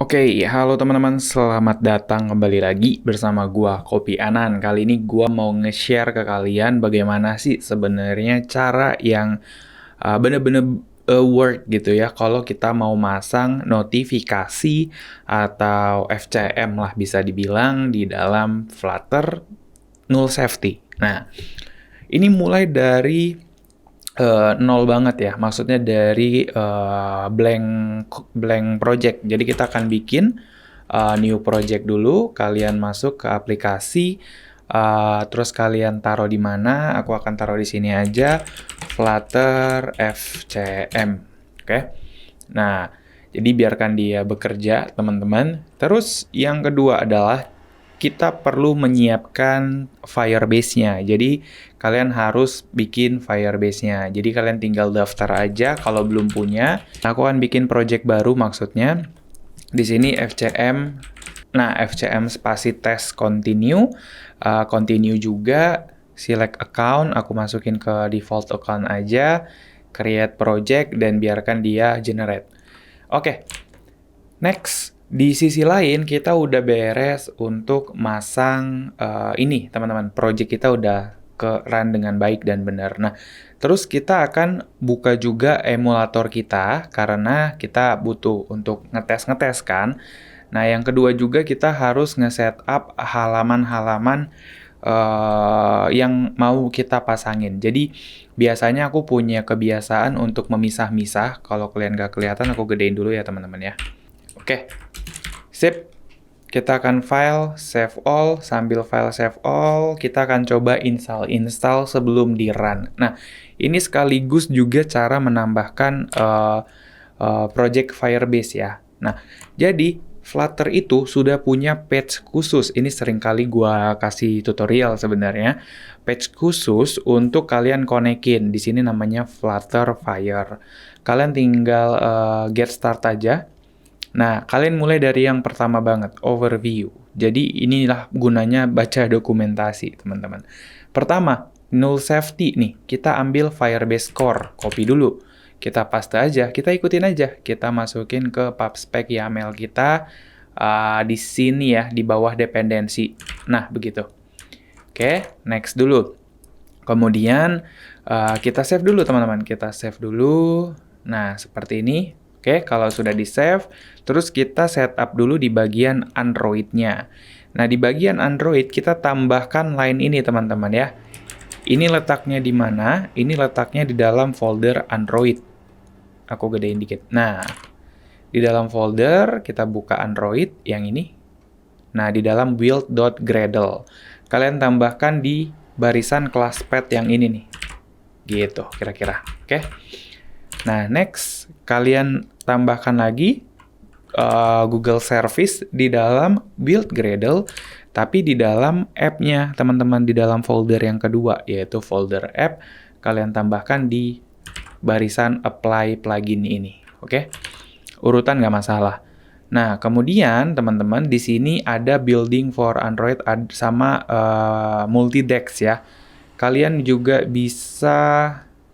Oke, halo teman-teman, selamat datang kembali lagi bersama gua Kopi Anan. Kali ini gua mau nge-share ke kalian bagaimana sih sebenarnya cara yang bener-bener work gitu ya kalau kita mau masang notifikasi atau FCM lah bisa dibilang di dalam Flutter null safety. Nah, ini mulai dari nol banget ya, maksudnya dari blank blank project. Jadi kita akan bikin new project dulu, kalian masuk ke aplikasi, terus kalian taruh di mana? Aku akan taruh di sini aja, Flutter FCM. Oke. Nah, jadi biarkan dia bekerja, teman-teman. Terus yang kedua adalah kita perlu menyiapkan Firebase-nya. Jadi kalian harus bikin Firebase-nya. Jadi kalian tinggal daftar aja kalau belum punya. Aku akan bikin project baru maksudnya. Di sini FCM. Nah, FCM spasi test continue. Continue juga. Select account. Aku masukin ke default account aja. Create project dan biarkan dia generate. Oke. Next. Di sisi lain, kita udah beres untuk masang ini, teman-teman. Project kita udah ke-run dengan baik dan benar. Nah, terus kita akan buka juga emulator kita, karena kita butuh untuk ngetes-ngetes kan. Nah, yang kedua juga kita harus nge-setup halaman-halaman yang mau kita pasangin. Jadi, biasanya aku punya kebiasaan untuk memisah-misah. Kalau kalian gak kelihatan, aku gedein dulu ya, teman-teman ya. Oke. Sip, kita akan file save all, sambil file save all, kita akan coba install sebelum di run. Nah, ini sekaligus juga cara menambahkan project Firebase ya. Nah, jadi Flutter itu sudah punya page khusus, ini seringkali gua kasih tutorial sebenarnya, page khusus untuk kalian konekin, di sini namanya Flutter Fire. Kalian tinggal get start aja. Nah, kalian mulai dari yang pertama banget, overview. Jadi inilah gunanya baca dokumentasi, teman-teman. Pertama, null safety nih. Kita ambil Firebase core, copy dulu. Kita paste aja, kita ikutin aja. Kita masukin ke pubspec YAML kita di sini ya, di bawah dependensi. Nah, begitu. Oke, next dulu. Kemudian kita save dulu, teman-teman. Kita save dulu. Nah, seperti ini. Oke, kalau sudah di-save, terus kita setup dulu di bagian Android-nya. Nah, di bagian Android kita tambahkan line ini, teman-teman ya. Ini letaknya di mana? Ini letaknya di dalam folder Android. Aku gedein dikit. Nah, di dalam folder kita buka Android yang ini. Nah, di dalam build.gradle. Kalian tambahkan di barisan kelas pet yang ini nih. Gitu, kira-kira. Oke. Nah, next, kalian tambahkan lagi Google Service di dalam build Gradle, tapi di dalam app-nya, teman-teman, di dalam folder yang kedua, yaitu folder app, kalian tambahkan di barisan apply plugin ini. Oke? Urutan nggak masalah. Nah, kemudian, teman-teman, di sini ada building for Android sama multi-dex ya. Kalian juga bisa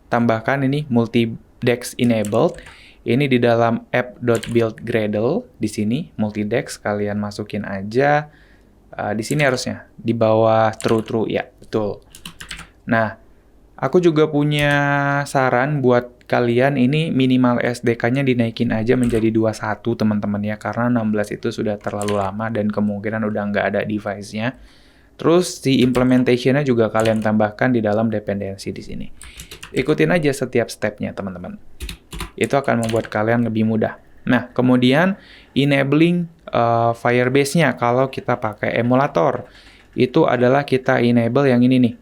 tambahkan ini multi-dex enabled. Ini di dalam app.build.gradle, di sini multi-dex kalian masukin aja. Di sini harusnya di bawah true ya, betul. Nah, aku juga punya saran buat kalian, ini minimal SDK-nya dinaikin aja menjadi 21 teman-teman ya, karena 16 itu sudah terlalu lama dan kemungkinan udah nggak ada device-nya. Terus si implementation-nya juga kalian tambahkan di dalam dependensi di sini. Ikutin aja setiap step-nya teman-teman. Itu akan membuat kalian lebih mudah. Nah, kemudian enabling Firebase-nya kalau kita pakai emulator. Itu adalah kita enable yang ini nih.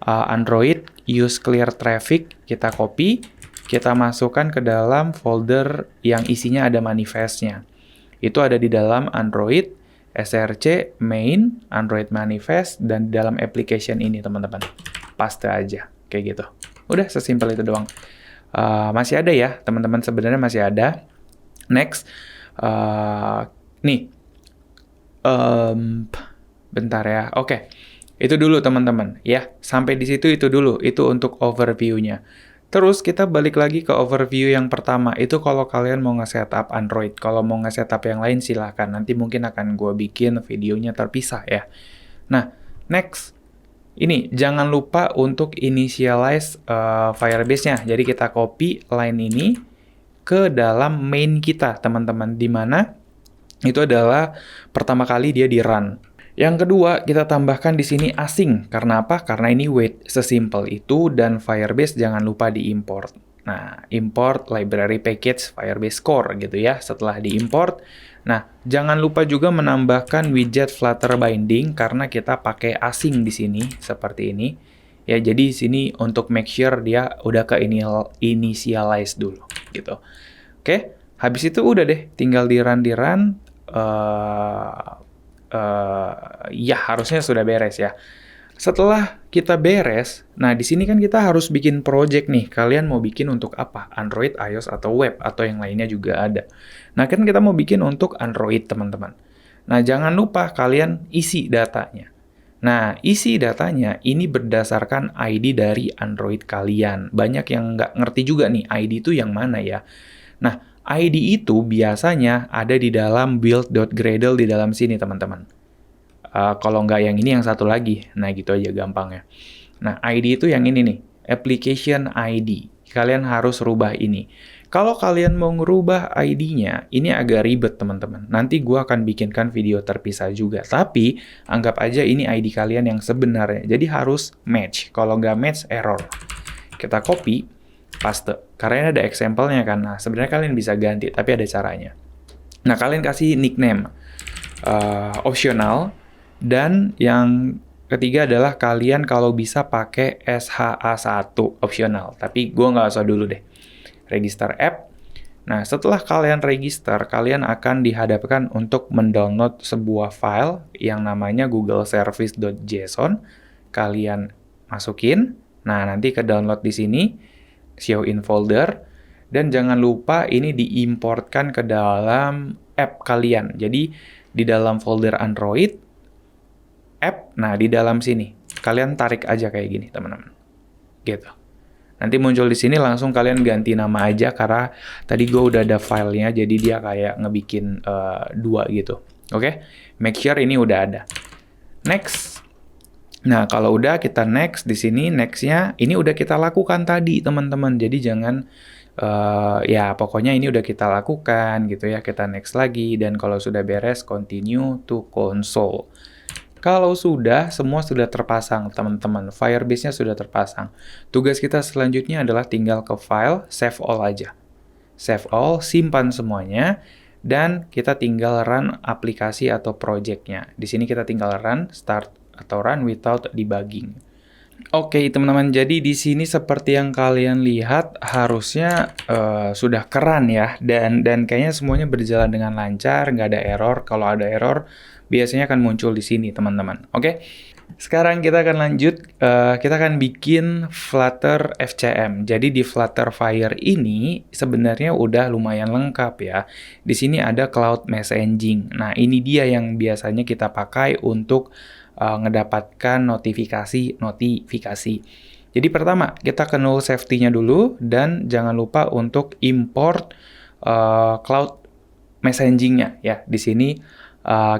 Android, use clear traffic, kita copy, kita masukkan ke dalam folder yang isinya ada manifest-nya. Itu ada di dalam Android, src, main, Android manifest, dan di dalam application ini, teman-teman. Paste aja, kayak gitu. Udah, sesimpel itu doang. Masih ada ya, teman-teman, sebenarnya masih ada. Next, nih, bentar ya. Oke, itu dulu teman-teman ya. Sampai di situ itu dulu, itu untuk overview-nya. Terus kita balik lagi ke overview yang pertama, itu kalau kalian mau nge-setup Android. Kalau mau nge-setup yang lain silahkan, nanti mungkin akan gue bikin videonya terpisah ya. Nah, next. Ini, jangan lupa untuk initialize Firebase-nya. Jadi kita copy line ini ke dalam main kita, teman-teman. Di mana itu adalah pertama kali dia di-run. Yang kedua, kita tambahkan di sini asing. Karena apa? Karena ini wait. Sesimpel itu, dan Firebase jangan lupa diimport. Nah, import library package Firebase Core gitu ya, setelah diimport. Nah, jangan lupa juga menambahkan widget Flutter Binding, karena kita pakai asing di sini, seperti ini. Ya, jadi di sini untuk make sure dia udah ke initialize dulu, gitu. Oke, habis itu udah deh, tinggal di-run. Ya harusnya sudah beres ya. Setelah kita beres, nah di sini kan kita harus bikin project nih. Kalian mau bikin untuk apa? Android, iOS, atau web, atau yang lainnya juga ada. Nah kan kita mau bikin untuk Android, teman-teman. Nah jangan lupa kalian isi datanya. Nah, isi datanya ini berdasarkan ID dari Android kalian. Banyak yang nggak ngerti juga nih, ID itu yang mana ya. Nah, ID itu biasanya ada di dalam build.gradle di dalam sini, teman-teman. Kalau nggak yang ini, yang satu lagi. Nah, gitu aja gampangnya. Nah, ID itu yang ini nih, application ID. Kalian harus rubah ini. Kalau kalian mau ngerubah ID-nya, ini agak ribet, teman-teman. Nanti gua akan bikinkan video terpisah juga. Tapi, anggap aja ini ID kalian yang sebenarnya. Jadi harus match. Kalau nggak match, error. Kita copy. Paste. Karena ini ada example-nya kan. Nah, sebenarnya kalian bisa ganti, tapi ada caranya. Nah, kalian kasih nickname. Optional. Dan yang ketiga adalah kalian kalau bisa pakai SHA1 optional. Tapi gue nggak usah dulu deh. Register app. Nah, setelah kalian register, kalian akan dihadapkan untuk mendownload sebuah file yang namanya googleservice.json. Kalian masukin. Nah, nanti ke download di sini. Show in folder, dan jangan lupa ini diimportkan ke dalam app kalian. Jadi di dalam folder Android app, nah di dalam sini kalian tarik aja kayak gini, teman-teman. Gitu. Nanti muncul di sini, langsung kalian ganti nama aja karena tadi gue udah ada filenya, jadi dia kayak ngebikin dua gitu. Oke? Make sure ini udah ada. Next. Nah, kalau udah kita next di sini, next-nya ini udah kita lakukan tadi, teman-teman. Jadi jangan ya pokoknya ini udah kita lakukan gitu ya. Kita next lagi, dan kalau sudah beres continue to console. Kalau sudah, semua sudah terpasang, teman-teman. Firebase-nya sudah terpasang. Tugas kita selanjutnya adalah tinggal ke file, save all aja. Save all, simpan semuanya, dan kita tinggal run aplikasi atau project-nya. Di sini kita tinggal run, start atau run without debugging. Oke, teman-teman, jadi di sini seperti yang kalian lihat harusnya sudah keren ya, dan kayaknya semuanya berjalan dengan lancar, nggak ada error. Kalau ada error biasanya akan muncul di sini, teman-teman. Oke, sekarang kita akan lanjut, kita akan bikin Flutter FCM. Jadi di Flutter Fire ini sebenarnya udah lumayan lengkap ya. Di sini ada Cloud Messaging. Nah, ini dia yang biasanya kita pakai untuk ngedapatkan notifikasi. Jadi pertama, kita ke null safety-nya dulu, dan jangan lupa untuk import Cloud Messaging-nya ya. Di sini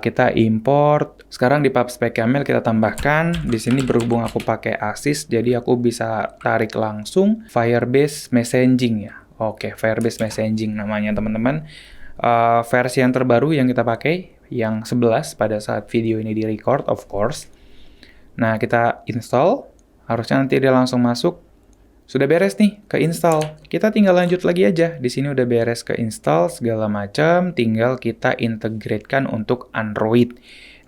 kita import. Sekarang di pubspec.yaml kita tambahkan. Di sini berhubung aku pakai Assist, jadi aku bisa tarik langsung Firebase Messaging ya. Oke, Firebase Messaging namanya, teman-teman. Versi yang terbaru yang kita pakai, yang 11 pada saat video ini di record, of course. Nah, kita install. Harusnya nanti dia langsung masuk. Sudah beres nih, ke install. Kita tinggal lanjut lagi aja. Di sini udah beres ke install segala macam, tinggal kita integratekan untuk Android.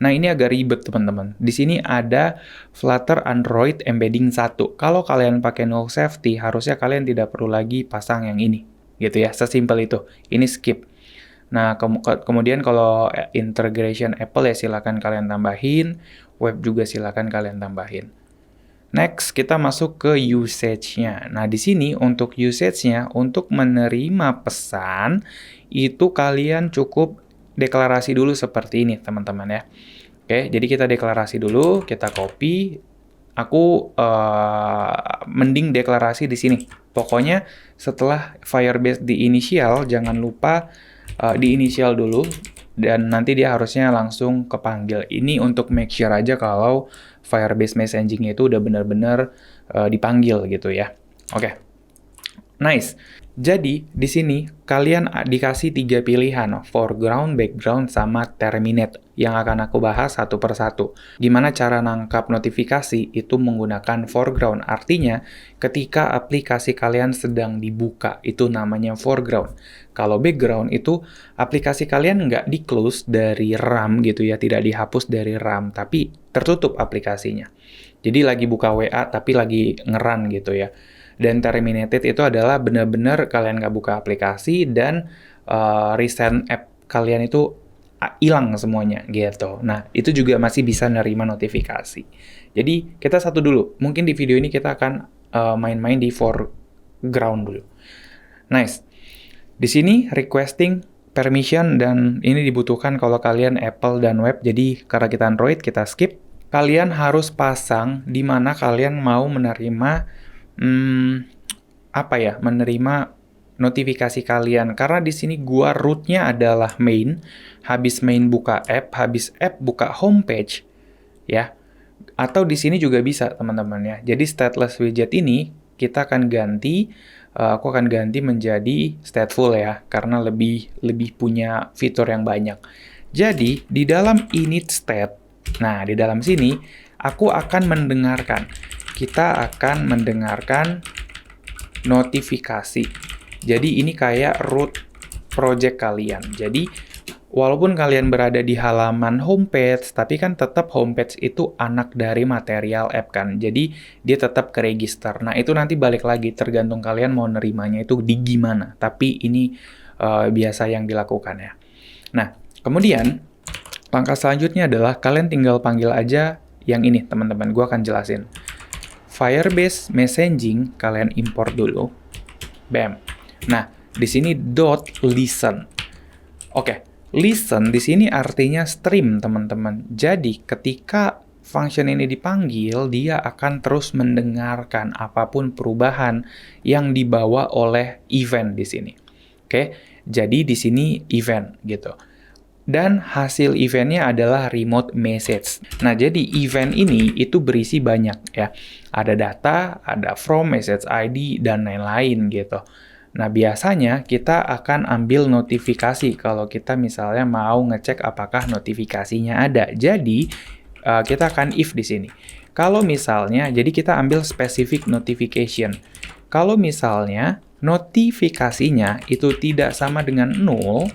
Nah, ini agak ribet, teman-teman. Di sini ada Flutter Android Embedding 1. Kalau kalian pakai null safety, harusnya kalian tidak perlu lagi pasang yang ini. Gitu ya, sesimpel itu. Ini skip. Nah, kemudian kalau integration Apple ya silakan kalian tambahin, web juga silakan kalian tambahin. Next, kita masuk ke usage-nya. Nah, di sini untuk usage-nya, untuk menerima pesan, itu kalian cukup deklarasi dulu seperti ini, teman-teman ya. Oke, jadi kita deklarasi dulu, kita copy, aku mending deklarasi di sini. Pokoknya setelah Firebase diinisial, jangan lupa diinisial dulu, dan nanti dia harusnya langsung kepanggil. Ini untuk make sure aja kalau Firebase messaging itu udah benar-benar dipanggil gitu ya. Oke. Nice. Jadi, di sini kalian dikasih 3 pilihan, foreground, background, sama terminate, yang akan aku bahas satu persatu. Gimana cara nangkap notifikasi itu menggunakan foreground. Artinya, ketika aplikasi kalian sedang dibuka, itu namanya foreground. Kalau background itu aplikasi kalian nggak di-close dari RAM gitu ya, tidak dihapus dari RAM, tapi tertutup aplikasinya. Jadi lagi buka WA, tapi lagi nge-run gitu ya. Dan terminated itu adalah benar-benar kalian nggak buka aplikasi dan recent app kalian itu hilang semuanya gitu. Nah, itu juga masih bisa nerima notifikasi. Jadi, kita satu dulu. Mungkin di video ini kita akan main-main di foreground dulu. Nice. Di sini requesting permission, dan ini dibutuhkan kalau kalian Apple dan web. Jadi, karena kita Android, kita skip. Kalian harus pasang di mana kalian mau menerima menerima notifikasi kalian. Karena di sini gua rootnya adalah main, habis main buka app, habis app buka homepage, ya. Atau di sini juga bisa teman-teman ya. Jadi stateless widget ini kita akan ganti, aku akan ganti menjadi stateful ya, karena lebih punya fitur yang banyak. Jadi di dalam init state, nah di dalam sini aku akan mendengarkan. Kita akan mendengarkan notifikasi. Jadi ini kayak root project kalian. Jadi walaupun kalian berada di halaman homepage, tapi kan tetap homepage itu anak dari material app kan. Jadi dia tetap ke register. Nah itu nanti balik lagi, tergantung kalian mau nerimanya itu di gimana. Tapi ini biasa yang dilakukan ya. Nah kemudian langkah selanjutnya adalah kalian tinggal panggil aja yang ini teman-teman. Gue akan jelasin. Firebase messaging kalian import dulu. Bam. Nah, di sini .listen. Oke, listen di sini artinya stream, teman-teman. Jadi, ketika function ini dipanggil, dia akan terus mendengarkan apapun perubahan yang dibawa oleh event di sini. Oke, jadi di sini event gitu. Dan hasil eventnya adalah remote message. Nah, jadi event ini itu berisi banyak ya. Ada data, ada from, message ID, dan lain-lain gitu. Nah, biasanya kita akan ambil notifikasi kalau kita misalnya mau ngecek apakah notifikasinya ada. Jadi, kita akan if di sini. Kalau misalnya, jadi kita ambil specific notification. Kalau misalnya notifikasinya itu tidak sama dengan 0,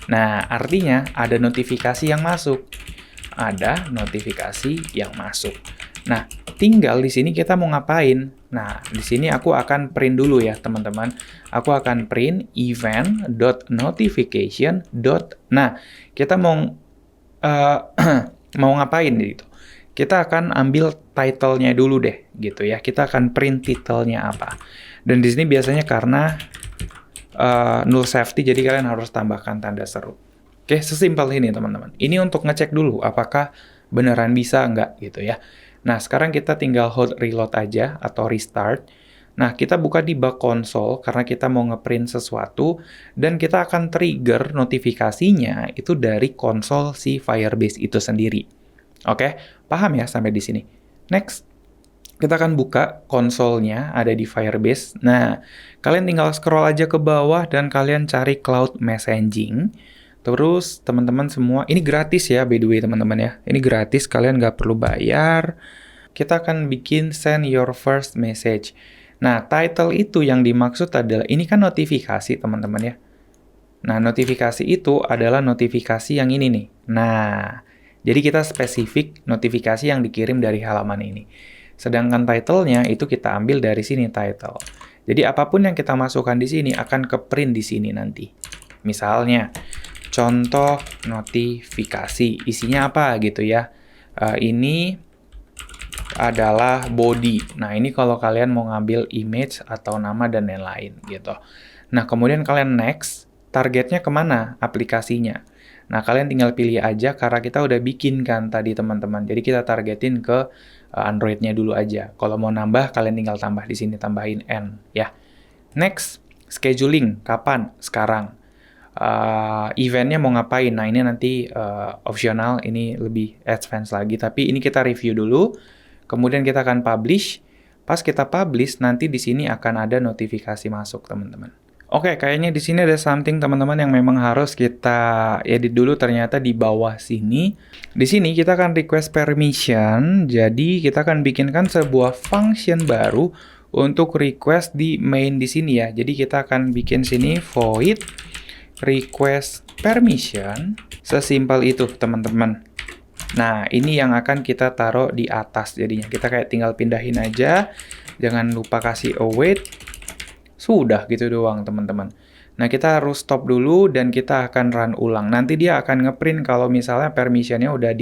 nah, artinya ada notifikasi yang masuk. Ada notifikasi yang masuk. Nah, tinggal di sini kita mau ngapain. Nah, di sini aku akan print dulu ya, teman-teman. Aku akan print event.notification. Nah, kita mau mau ngapain gitu. Kita akan ambil title-nya dulu deh, gitu ya. Kita akan print title-nya apa. Dan di sini biasanya karena null safety, jadi kalian harus tambahkan tanda seru. Oke, sesimpel ini teman-teman. Ini untuk ngecek dulu apakah beneran bisa nggak gitu ya. Nah, sekarang kita tinggal hold reload aja atau restart. Nah, kita buka di bug console karena kita mau ngeprint sesuatu, dan kita akan trigger notifikasinya itu dari konsol si Firebase itu sendiri. Oke, paham ya sampai di sini? Next. Kita akan buka konsolnya, ada di Firebase. Nah, kalian tinggal scroll aja ke bawah dan kalian cari Cloud Messaging. Terus, teman-teman semua, ini gratis ya, by the way, teman-teman ya. Ini gratis, kalian nggak perlu bayar. Kita akan bikin send your first message. Nah, title itu yang dimaksud adalah, ini kan notifikasi, teman-teman ya. Nah, notifikasi itu adalah notifikasi yang ini nih. Nah, jadi kita spesifik notifikasi yang dikirim dari halaman ini. Sedangkan title-nya itu kita ambil dari sini title. Jadi apapun yang kita masukkan di sini akan ke-print di sini nanti. Misalnya, contoh notifikasi. Isinya apa gitu ya. Ini adalah body. Nah, ini kalau kalian mau ngambil image atau nama dan lain-lain gitu. Nah, kemudian kalian next. Targetnya kemana aplikasinya? Nah, kalian tinggal pilih aja karena kita udah bikin kan tadi teman-teman. Jadi kita targetin ke Android-nya dulu aja. Kalau mau nambah, kalian tinggal tambah di sini, tambahin N ya. Next, scheduling. Kapan? Sekarang. Eventnya mau ngapain? Nah, ini nanti optional, ini lebih advance lagi. Tapi ini kita review dulu. Kemudian kita akan publish. Pas kita publish, nanti di sini akan ada notifikasi masuk, teman-teman. Oke, kayaknya di sini ada something teman-teman yang memang harus kita edit dulu, ternyata di bawah sini. Di sini kita akan request permission, jadi kita akan bikinkan sebuah function baru untuk request di main di sini ya. Jadi kita akan bikin sini void request permission, sesimpel itu teman-teman. Nah, ini yang akan kita taruh di atas jadinya. Kita kayak tinggal pindahin aja, jangan lupa kasih await. Sudah gitu doang, teman-teman. Nah, kita harus stop dulu dan kita akan run ulang. Nanti dia akan ngeprint kalau misalnya permission-nya udah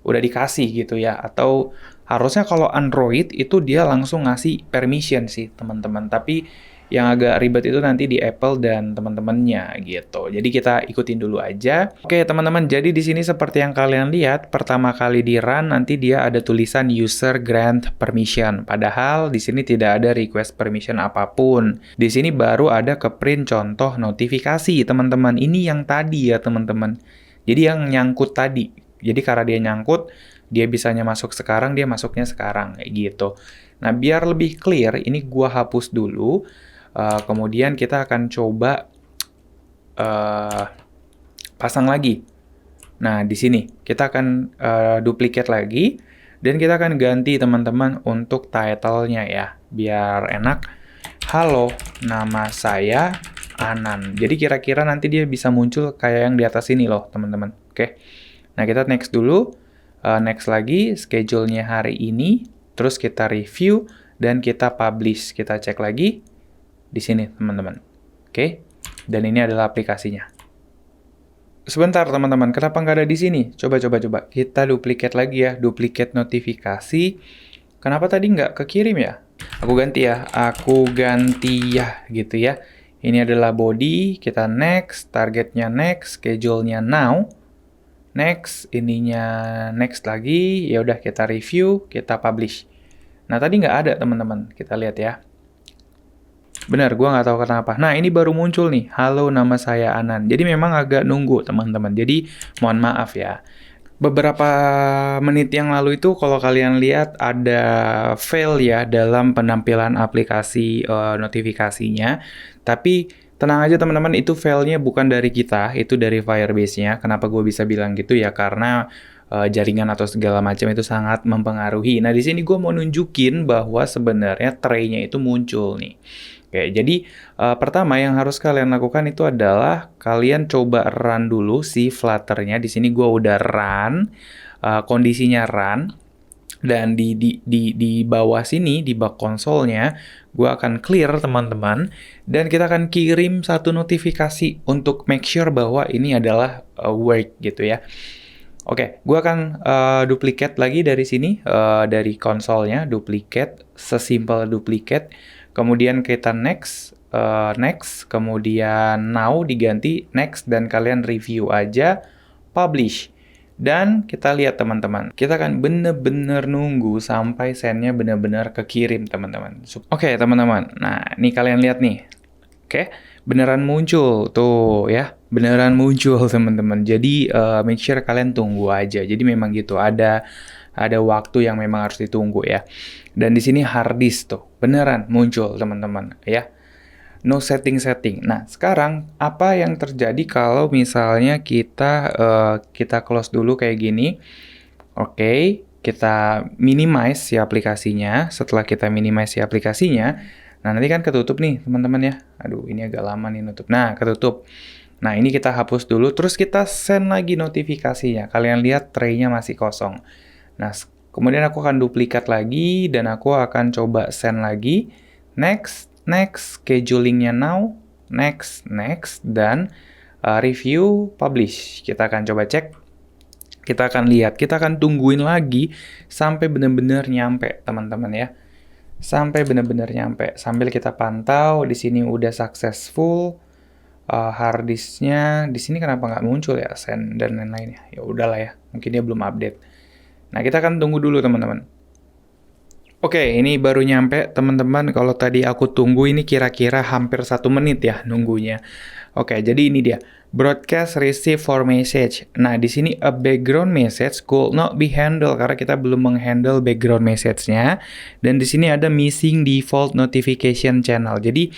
dikasih gitu ya. Atau harusnya kalau Android itu dia langsung ngasih permission sih, teman-teman. Tapi yang agak ribet itu nanti di Apple dan teman-temannya gitu. Jadi kita ikutin dulu aja. Oke, teman-teman, jadi di sini seperti yang kalian lihat, pertama kali di run nanti dia ada tulisan user grant permission. Padahal di sini tidak ada request permission apapun. Di sini baru ada keprint contoh notifikasi, teman-teman. Ini yang tadi ya, teman-teman. Jadi yang nyangkut tadi. Jadi karena dia nyangkut, dia bisanya masuk sekarang, dia masuknya sekarang kayak gitu. Nah, biar lebih clear, ini gua hapus dulu. Kemudian kita akan coba pasang lagi. Nah, di sini kita akan duplicate lagi dan kita akan ganti teman-teman untuk title-nya ya, biar enak. Halo, nama saya Anan. Jadi kira-kira nanti dia bisa muncul kayak yang di atas ini loh, teman-teman. Oke. Nah, kita next dulu. Next lagi, schedule-nya hari ini. Terus kita review dan kita publish. Kita cek lagi. Di sini, teman-teman. Oke, dan ini adalah aplikasinya. Sebentar, teman-teman. Kenapa nggak ada di sini? Coba. Kita duplicate lagi ya. Duplicate notifikasi. Kenapa tadi nggak kekirim ya? Aku ganti ya. Gitu ya. Ini adalah body. Kita next. Targetnya next. Schedule-nya now. Next. Ininya next lagi. Ya udah, kita review. Kita publish. Nah, tadi nggak ada, teman-teman. Kita lihat ya. Benar, gue nggak tahu kenapa. Nah, ini baru muncul nih. Halo, nama saya Anan. Jadi memang agak nunggu, teman-teman. Jadi, mohon maaf ya. Beberapa menit yang lalu itu, kalau kalian lihat, ada fail ya dalam penampilan aplikasi notifikasinya. Tapi, tenang aja teman-teman, itu failnya bukan dari kita, itu dari Firebase-nya. Kenapa gue bisa bilang gitu ya? Karena jaringan atau segala macam itu sangat mempengaruhi. Nah, di sini gue mau nunjukin bahwa sebenarnya tray-nya itu muncul nih. Oke, jadi pertama yang harus kalian lakukan itu adalah kalian coba run dulu si Flutter-nya. Di sini gue udah run, kondisinya run, dan di bawah sini di bak konsolnya gue akan clear teman-teman, dan kita akan kirim satu notifikasi untuk make sure bahwa ini adalah work gitu ya. Oke, gue akan duplicate lagi dari sini, dari konsolnya, duplicate, sesimpel duplicate. Kemudian kita next, kemudian now diganti next, dan kalian review aja, publish. Dan kita lihat teman-teman, kita akan bener-bener nunggu sampai sendnya bener-bener kekirim teman-teman. Oke teman-teman, nah ini kalian lihat nih. Oke, beneran muncul tuh ya, beneran muncul teman-teman. Jadi make sure kalian tunggu aja. Jadi memang gitu, ada waktu yang memang harus ditunggu ya. Dan di sini hard disk tuh beneran muncul teman-teman ya. No setting. Nah sekarang apa yang terjadi kalau misalnya kita close dulu kayak gini? Oke, kita minimize si aplikasinya. Setelah kita minimize si aplikasinya, nah nanti kan ketutup nih teman-teman ya. Aduh ini agak lama nih nutup. Nah ketutup. Nah ini kita hapus dulu. Terus kita send lagi notifikasinya. Kalian lihat tray-nya masih kosong. Nah kemudian aku akan duplikat lagi dan aku akan coba send lagi. Next, schedulingnya now, next, dan review, publish. Kita akan coba cek, kita akan lihat, kita akan tungguin lagi sampai benar-benar nyampe, teman-teman ya. Sampai benar-benar nyampe, sambil kita pantau, di sini udah successful. harddisknya di sini kenapa nggak muncul ya, send dan lain-lainnya. Ya udahlah ya, mungkin dia belum update. Nah, kita akan tunggu dulu teman-teman. Oke, ini baru nyampe teman-teman. Kalau tadi aku tunggu ini kira-kira hampir 1 menit ya nunggunya. Oke, jadi ini dia. Broadcast receive for message. Nah, di sini a background message could not be handled karena kita belum menghandle background message-nya. Dan di sini ada missing default notification channel. Jadi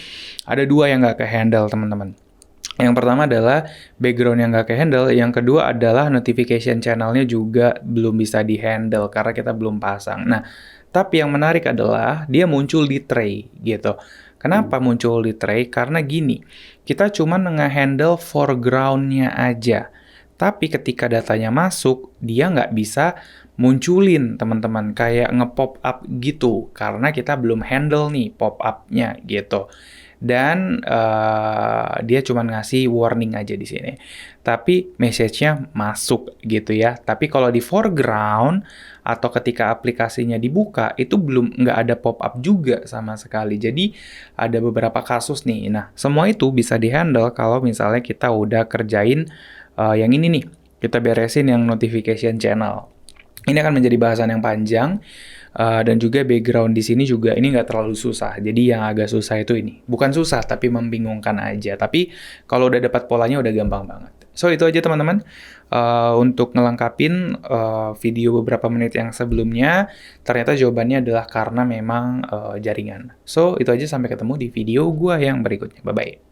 ada 2 yang nggak ke-handle teman-teman. Yang pertama adalah background yang nggak ke-handle, yang kedua adalah notification channel-nya juga belum bisa di-handle karena kita belum pasang. Nah, tapi yang menarik adalah dia muncul di tray gitu. Kenapa muncul di tray? Karena gini, kita cuma nge-handle foreground-nya aja. Tapi ketika datanya masuk, dia nggak bisa munculin teman-teman, kayak nge-pop up gitu. Karena kita belum handle nih pop up-nya gitu. Dan dia cuma ngasih warning aja di sini. Tapi message-nya masuk gitu ya. Tapi kalau di foreground atau ketika aplikasinya dibuka itu nggak ada pop-up juga sama sekali. Jadi ada beberapa kasus nih. Nah, semua itu bisa dihandle kalau misalnya kita udah kerjain yang ini nih. Kita beresin yang notification channel. Ini akan menjadi bahasan yang panjang. Dan juga background di sini juga ini nggak terlalu susah. Jadi yang agak susah itu ini. Bukan susah, tapi membingungkan aja. Tapi kalau udah dapat polanya udah gampang banget. So, itu aja teman-teman. Untuk ngelengkapin video beberapa menit yang sebelumnya, ternyata jawabannya adalah karena memang jaringan. So, itu aja, sampai ketemu di video gua yang berikutnya. Bye-bye.